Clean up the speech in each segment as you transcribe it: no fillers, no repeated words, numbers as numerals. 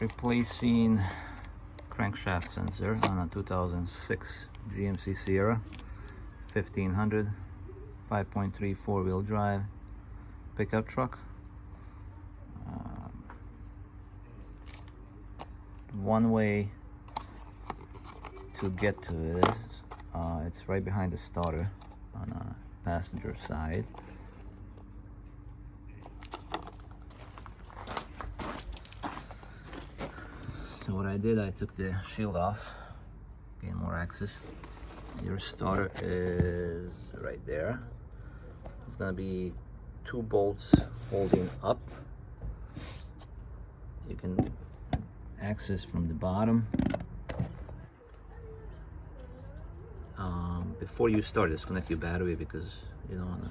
Replacing crankshaft sensor on a 2006 GMC Sierra 1500 5.3 four-wheel drive pickup truck. One way to get to it is it's right behind the starter on the passenger side. So what I did, I took the shield off, gain more access. Your starter is right there. It's gonna be 2 bolts holding up. You can access from the bottom. Before you start, disconnect your battery because you don't want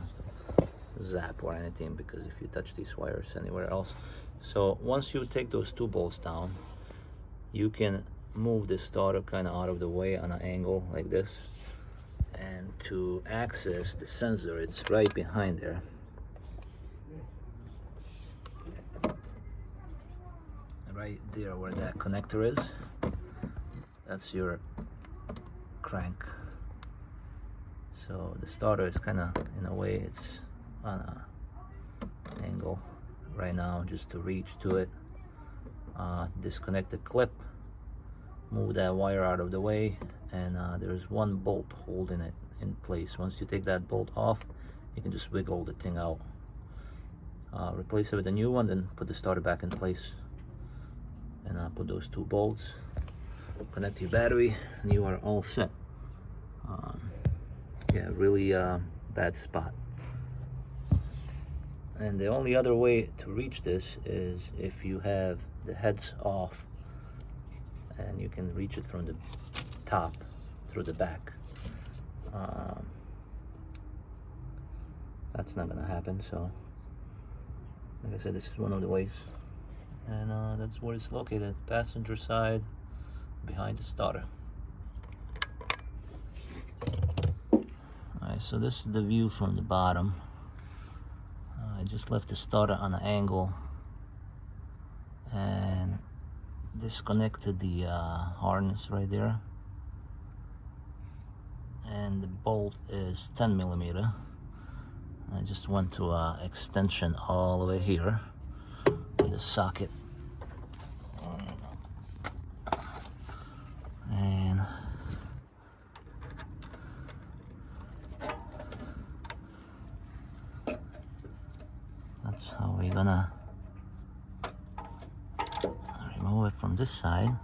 to zap or anything, because if you touch these wires anywhere else. So once you take those 2 bolts down, you can move the starter kind of out of the way on an angle like this, and to access the sensor, it's right behind there. Right there where that connector is, that's your crank. So the starter is kind of, in a way, it's on an angle right now just to reach to it. Disconnect the clip, move that wire out of the way, and there's 1 bolt holding it in place. Once you take that bolt off, you can just wiggle the thing out. Replace it with a new one, then put the starter back in place, and put those 2 bolts, connect your battery, and you are all set. Yeah, really bad spot. And the only other way to reach this is if you have the heads off, and you can reach it from the top through the back. That's not gonna happen, so like I said, this is one of the ways, and that's where it's located, passenger side behind the starter. Alright, so this is the view from the bottom. I just left the starter on an angle and disconnected the harness right there, and the bolt is 10 millimeter. I just went to extension all the way here with the socket, and that's how we're gonna remove it from this side.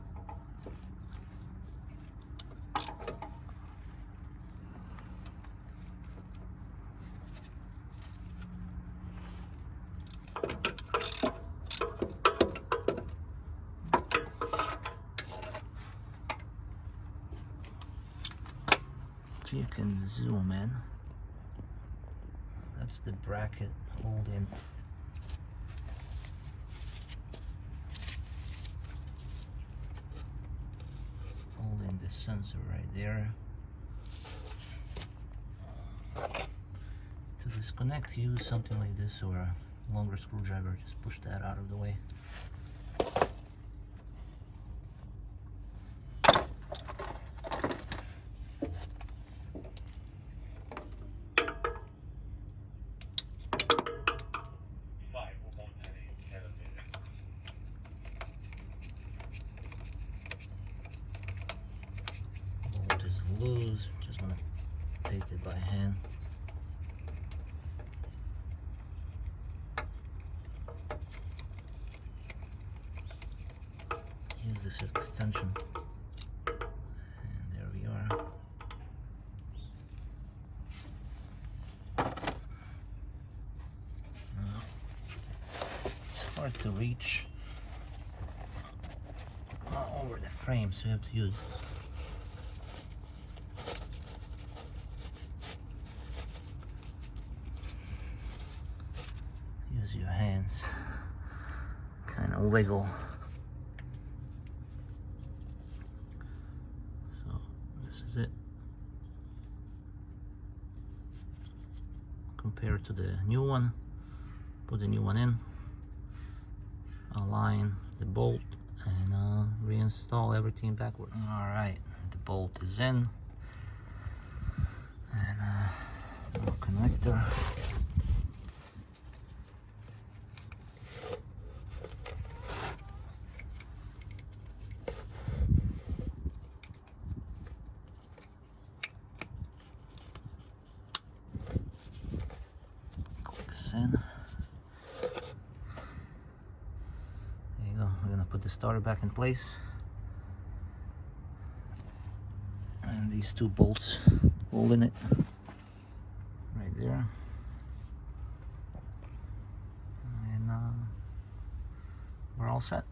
If you can zoom in, that's the bracket holding the sensor right there. To disconnect, use something like this or a longer screwdriver. Just push that out of the way. Bolt is loose, just gonna take it by hand. Use this extension, and there we are. Now, it's hard to reach over the frame, so you have to use your hands, kind of wiggle. So this is it. Compared to the new one, put the new one in, align the bolt, and reinstall everything backward. All right, the bolt is in, and no connector. Clicks in. There you go. We're gonna put the starter back in place. And these two bolts holding it right there, and we're all set.